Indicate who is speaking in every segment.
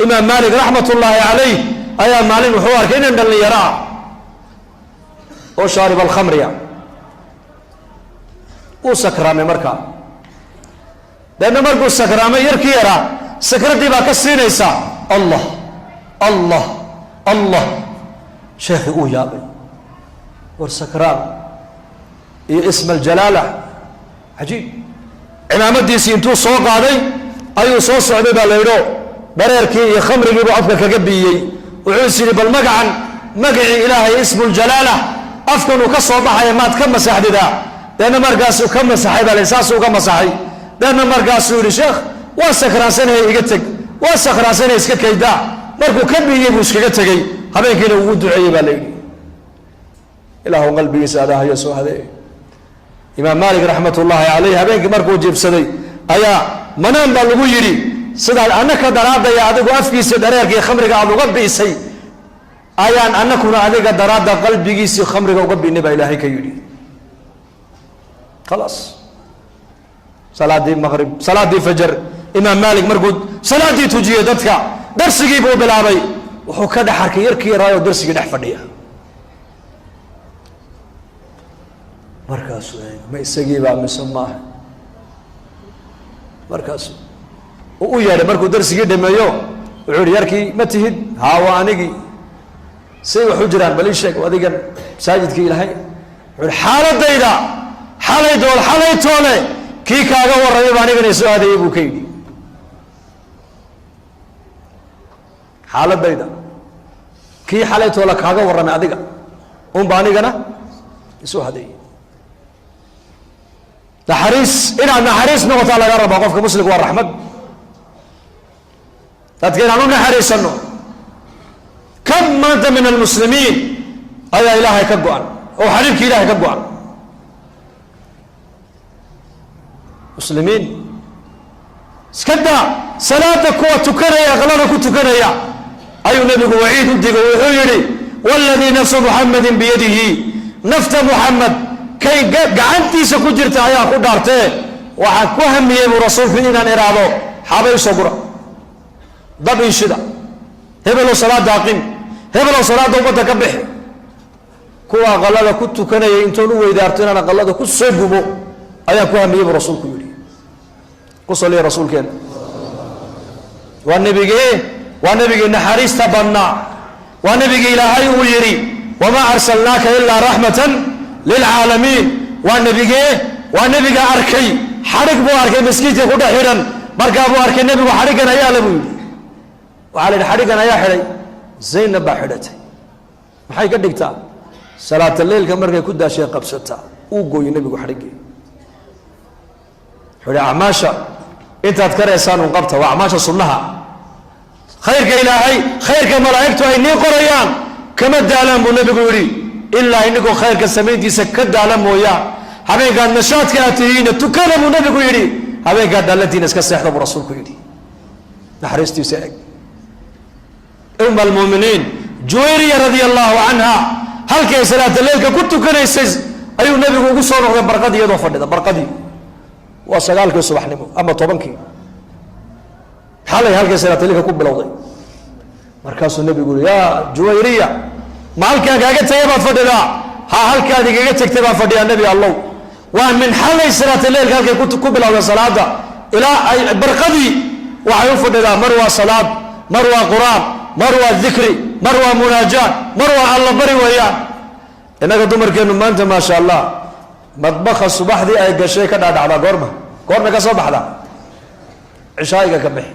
Speaker 1: imaam maalik raxmatullaahi calayh ayaa maalin wuxuu arkay inan dhallinyaro ah oo shaarib alkhamriya uu sakraamay markaa deedna markuu sakraamay yarkii yaraa sakraddii baa ka siinaysaa allah allah allah sheekhi uu yaabay war sakraan iyo isma aljalaala cajiib cimaamadiisii intuu soo qaaday ayuu soo socday baa la yidho dhareerkii iyo khamrigiibuu afka kaga biiyey wuxuu is yidhi bal magacan magacii ilaahay ismu ljalaala afkanuu ka soo baxaya maad ka masaxdidaa deedna markaasuu ka masaxay baa la saasuu ka masaxay deedna markaasuu yidhi sheekh waa sakraansanaya iga teg waa sakraansanaya iska kaydaa markuu ka biiyey buu iskaga tegey habeenkiina ugu duceeyey baa la yidhi ilaahu qalbigiisa adaa hayo soo hadee imaam maalik raxmatullaahi calayh habeenkii markuu jiibsaday ayaa manaan baa lagu yidhi sidaad annaka daraadaya adigu afkiisii dhareerkii khamriga aad uga biisay ayaan annakuna adiga daraadda qalbigiisii khamriga uga biinay baa ilaahay ka yidhi khalaas salaadii maqrib salaadii fajar imaam maalik markuu salaadii tujiyey dadka darsigii buu bilaabay wuxuu ka dhex arkay yarkii yaraayoo darsigii dhex fadhiya markaasuu ma isagiibaa mise maaha markaasu uu u yeedhay markuu darsigii dhameeyo wuxuu yihi yarkii ma tihid haa waa anigii say wax u jiraan bal ii sheeg adigan masaajidkii ilaahay wuxuu yihi xaaladayda xalaytoole kii kaaga warramay ba anigana soo adeeyey buu ka yidhi xaaladayda kii xalaytoole kaaga warramay adiga unba anigana isoo hadeeyey naxariis inaad naxariis noqotaa laga rabaa qofka muslimka waa raxmad dadka inaan u naxariisano kam maanta min almuslimiin ayaa ilaahay ka go-an oo xariibka ilaahay ka go-an muslimiin iska daa salaada kuwa tukanaya aqlada ku tukanaya ayuu nabigu waciid u digay wuxuu yidhi waladii nafsu muxamadin biyadihi nafta muxamed kay gacantiisa ku jirta ayaa ku dhaartee waxaan ku hamiyey buu rasuulku inaan iraado xabay soo gura dab inshida hebelow salaada aqim hebelow salaada ummadda ka bixi kuwa aqalada ku tukanaya intoon u weydaarto inaan aqalada ku soo gubo ayaan ku hamiyey buu rasuulku yidhi ku saliya rasuulkeena waa nebigii naxariista badnaa waa nebigii ilaahay uu yidhi wamaa arsalnaaka ilaa raxmatan lilcaalamiin waa nebiga arkay xadhig buu arkay maskiidka ku dhex xidhan markaa buu arkay nebigu xadhiggan ayaa le buu yidhi waxaa la yidhi xadhiggan ayaa xidhay zaynab baa xidhatay maxay ka dhigtaa salaata leylka markay ku daashay qabsataa uu gooyey nebigu xadhiggii wuxuu yidhi acmaasha intaad karaysaan un qabta waa acmaasha sunnaha khayrka ilaahay khayrka malaa'igtu ay nii qorayaan kama daalaan buu nebigu yidhi ilaa inigoo khayrka samayntiisa ka daala mooyaa habeenkaad nashaadka aad tihiina tukada buu nebigu yidhi habeenkaad daallantiina iska seexda buu rasuulku yidhi naxariistiisa eg umma almuuminiin juwayriya radia allahu canha halkay salaata leylka ku tukanaysay ayuu nebigu ugu soo noqday barqadii iyadoo fadhida barqadii waa 9kii subaxnimo ama 10kii xalay halkay salaata leylka ku bilowday markaasuu nebigu yidhi yaa juwayriya ma halkaan kaaga tegay baad fadhidaa ha halkaad igaga tegtay baan fadhiyaa nebi allow waa min xalay salaata leylka halkay ku bilowday salaada ilaa ay barqadii waxay u fadhidaa mar waa salaad mar waa quraan mar waa dikri mar waa munaajaat mar waa alla bari weeyaan innaga dumarkeennu maanta maasha allah madbakha subaxdii ay gashay ka dhaadhacdaa goorma ka soo baxdaa cishaa'iga ka bixi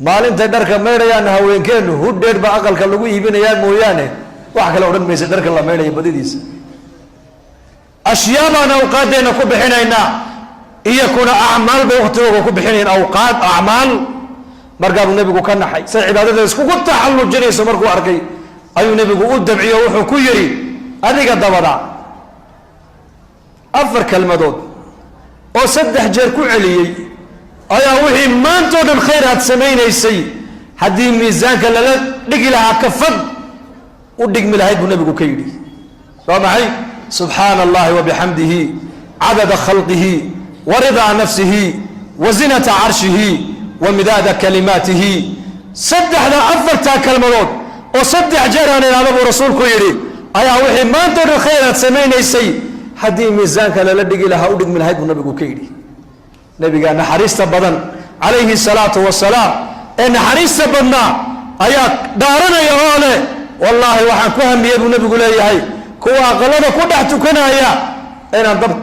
Speaker 1: maalintay dharka maydhayaan haweenkeennu hudheer baa aqalka lagu iibinayaa mooyaane wax kale odhan maysa dharka la maydhaya badidiisa ashyaa baan awqaaddeenna ku bixinaynaa iyakuna acmaal bay waktigooga ku bixinayn awqaad acmaal markaabuu nebigu ka naxay say cibaadada iskugu taxallujinayso markuu arkay ayuu nebigu u dabciyo wuxuu ku yidhi adiga dabada 4 kelmadood oo 3 jeer ku celiyey ayaa wixii maantoo dhan khayr aad samaynaysay haddii miisaanka lala dhigi lahaa kafad u dhigmi lahayd buu nebigu ka yidhi waa maxay subxaana allahi wabixamdihi cadada khalqihi waridaa nafsihi wazinata carshihi ومداد كلماته صدح لا أفرتا كلمات وصدح جيران على أبو رسولك يري أيا وحي ما أنت الخير تسمين يسي حدي ميزانك للدق لها أودق من هيد النبي كيري نبي قال حريص بدن عليه الصلاة والسلام إن حريص بدنا أيا دارنا يا غالي والله وحن كهم بيد النبي يقول لي هاي كوا غلبة كدحت كنا يا أنا ضبط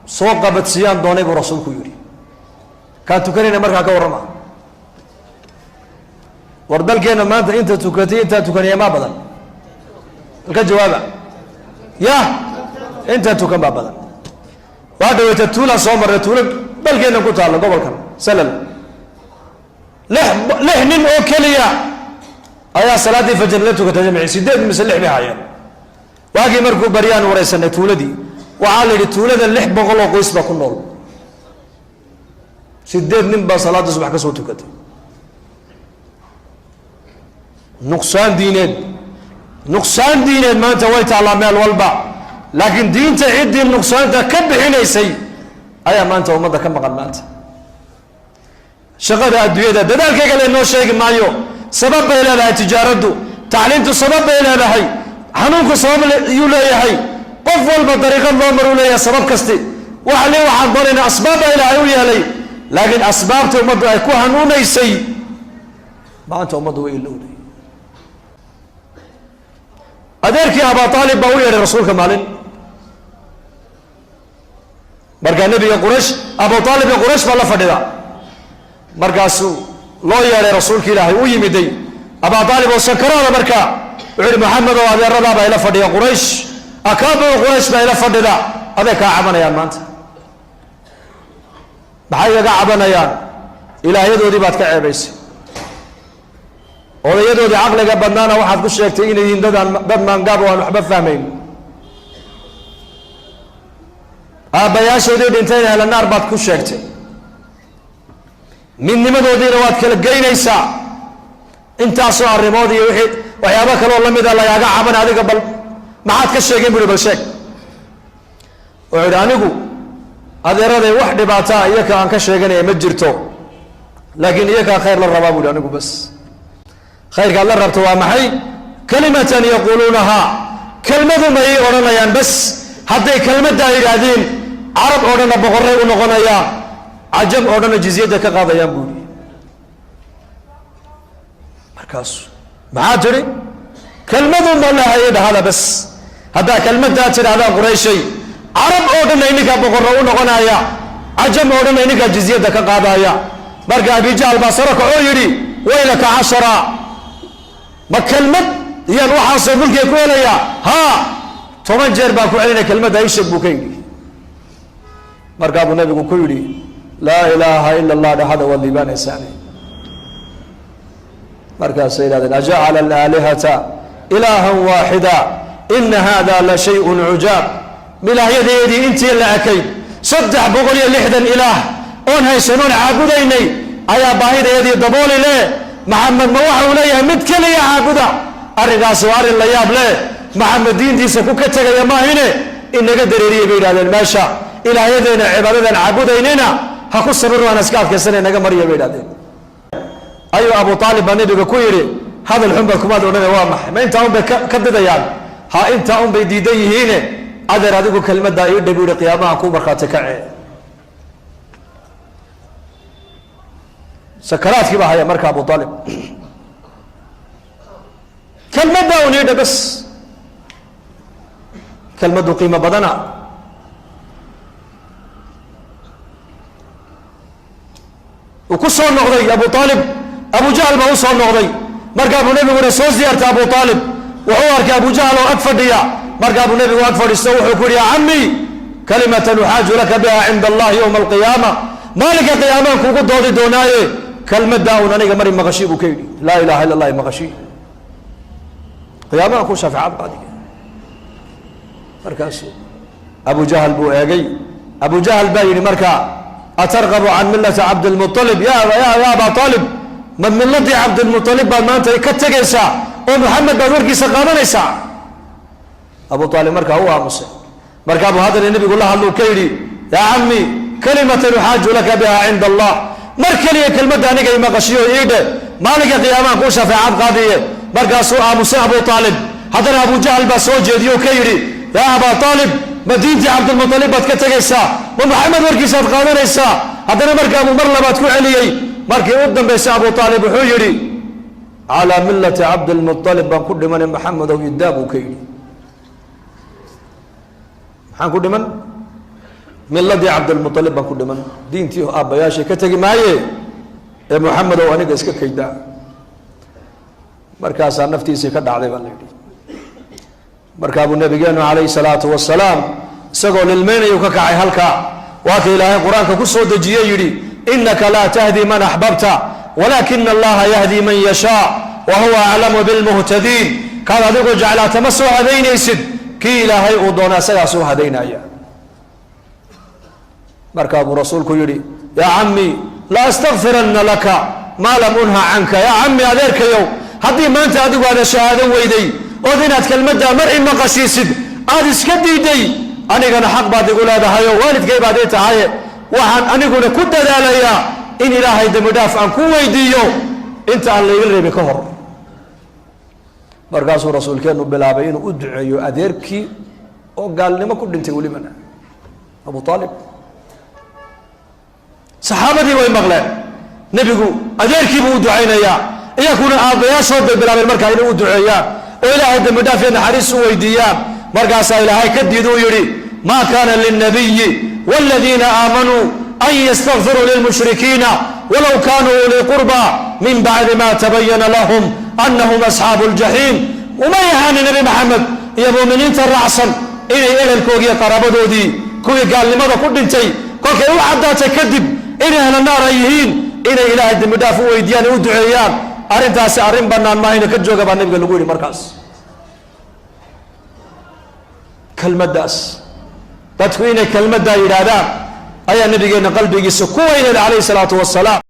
Speaker 1: سوق بتسيان دوني أبو رسولك يري كانت كنا مركا كورما وردل كنا ما أنت تكتي أنت تكني ما بدن الجواب يا أنت تكن ما بدن وهذا يتطول صومر يتطول بل كنا كتار قبل كم سلم لح نين أوكليا أيا صلاة الفجر لا تكتجمع سيدات مسلح بها يا واقي مركو بريان ورئيسنا تولدي وعالي تولد اللح بغلو قيس بكون نول سيدات نبا صلاة الصبح كسو تكتي نقصان دينين ما انت ويت على مال والبا لكن دين تعد النقصان ده كبح ليسي ايا ما انت ومضى كم مقال ما انت شغل الدوية ده ذلك قال انه شيء مايو سبب الى لها تجارته تعليمته سبب الى لها حنونك سبب يولا هي قفل بطريقه ضمر ولا سبب كستي وعليه وحضرنا اسباب الى يولا لي لكن اسبابته ومضى يكون حنون يسي ما انت ومضى ويلوني أدرك يا أبا طالب بقول يا رسولك مالين مرجع النبي قريش أبو طالب قريش فلا فددا مرجع سو لا يا رسولك إلهي ويمدي أبا طالب وسكران مرجع وعند محمد وأبي الرضا بإلى فددا قريش أكابر قريش بإلى فددا هذا كعبنا يا مانت بحاجة كعبنا يا إلهي دودي بات كعبيس odayadoodii caqliga badnaana waxaad ku sheegtay inay yihiin dad maangaab oo aan waxba fahmayn aabbayaashoodii dhintayna ahla naar baad ku sheegtay midnimadoodiina waad kala geynaysaa intaasoo arrimood iyo wixii waxyaabo kaloo la mida lagaaga caban adiga bal maxaad ka sheegeen buuri bal sheeg wuxuu yidhi anigu adeeraday wax dhibaataa iyaka aan ka sheeganaya ma jirto laakiin iyakaa khayr la rabaa buuri anigu bas خير قال الرب توا محي كلمة يقولونها كلمة ما يقولون بس هذه كلمة داير هذين عرب أورنا بقرة ونقولنا عجب أورنا جزيرة كقاضي يبوني مركز ما أدري كلمة ما لها يد هذا بس هذا كلمة داير هذا قريشي عرب أورنا إنك بقرة ونقولنا عجب أورنا إنك جزيرة كقاضي مركز بيجال بصرك عيري ويلك 10 ما كلمة هي الروح أصبر لك يقول يا ها ثمان جربا كوعلنا كلمة أيش بوكيني مرقاب النبي كولي لا إله إلا الله هذا هو اللبان الثاني مرقاب سيدنا أجعل الآلهة إلها واحدا إن هذا لشيء عجاب بلا يدي أنت إلا أكيد صدح بقولي لحدا إله أون هاي سنون عابديني أيا باهيد يدي ضبولي ليه محمد ما وحى وليه متكلي يا عابدا أرجع سوار الله يابله محمد دين دي سكوكة يا ما هنا إن قدر يريب إلى الماشى إلى يدنا عبادة عابديننا هكوس سبر وأنا سكاف كسنة نجا مريم إلى ذي أيوة أبو طالب النبي بكويري هذا الحب كمان ولا وامح ما أنت أم بكذب يان ها أنت أم بديدي هنا هذا هذا كلمة داير دبور القيامة أكون بركاتك سكرات كيف هي مركب أبو طالب كلمة داوني ده بس كلمة قيمة بدنا وكسر النقضي أبو طالب أبو جهل ما وصل النقضي مركب النبي ورسول زيارة أبو طالب وعوارك أبو جهل وأكفر ديا مركب النبي وأكفر يستوحي ويقول يا عمي كلمة نحاج لك بها عند الله يوم القيامة مالك قيامة كوكو دودي دوناي كلمة داون أنا مريم مغشي بكيدي لا إله إلا الله مغشي قيامة أكون شفاعة بعدك مركز أبو جهل بو أجي أبو جهل باين مركا أترغب عن ملة عبد المطلب يا أبا طالب من ملة عبد المطلب ما أنت كتجلسا ومحمد بدورك سقانا ليسا أبو طالب مركا هو مسلم مركا أبو هذا النبي يقول له هلو كيدي يا عمي كلمة نحاج لك بها عند الله مركلي كلمة دانيك ما قشيو إيده مالك قيامان كو شفاعات قاضية مركاسو آموسي أبو طالب هذا أبو جهل بسوجي ديو كيري يا أبا طالب مدينتي عبد المطلب بتكتجيسا ومحمد وركيس قادريسا هذا مركا ممرلا بتكون عليي مركي قدام بيس أبو طالب حجري على ملة عبد المطلب بنقول من محمد ويداب كيري حنقول من ملة عبد المطلب بنقول من دينتي أبا ياشي كتجي معي يا محمد وأنا قسك كيدا مركا صار نفتي سكت عليه بالليل مركب النبي عليه الصلاة والسلام سقول المين يكعي هلكا واكي إلهي قرآن كسود جيري إنك لا تهدي من أحببت ولكن الله يهدي من يشاء وهو أعلم بالمهتدين كان ذلك جعل تمسوا هذين يسد كي إلهي أضونا سياسوا هذين أيها مركب رسولك يري يا عمي لا استغفرن لك ما لم أنهى عنك يا عمي أذيرك يوم هذه ما أنت أدقوا على شهادة ويدي ودينات كلمة مرعي مقاسيسد هذا اسكدي دي أنا كان حق بعد يقول هذا هاي والد كي بعد يتعاي وعن أنا يقول كنت ذاليا إن إلهي دم دافع عن كوي ديو أنت اللي يلري بكهر برقاس رسول كانوا بلابين أدعي أديركي وقال لي ما كنت تقولي منه أبو طالب صحابتي وين مغلى نبيكو أديركي بودعينا يا يكون أبيا صوت بلابين المركز أدعيا وإلهي دم دافع حريص ويديان مرقاس إلهي كددوا يري ما كان للنبي والذين آمنوا أن يستغفروا للمشركين ولو كانوا أولي قربى من بعد ما تبين لهم أنهم أصحاب الجحيم وما يهان النبي محمد يا مؤمنين ترعصا إلى الكوغية قرابدو دي كوي قال لماذا كنت انتي كوك يوعد تكذب إلى أهل النار أيهين إلى إلهي دم دافع ويديان ودعيان أرنتاس أرن بنان ما هنا كجوجا بنان بقولي مركز كلمة داس تتوين كلمة دا إرادة أي النبي قلبي سكوين عليه الصلاة والسلام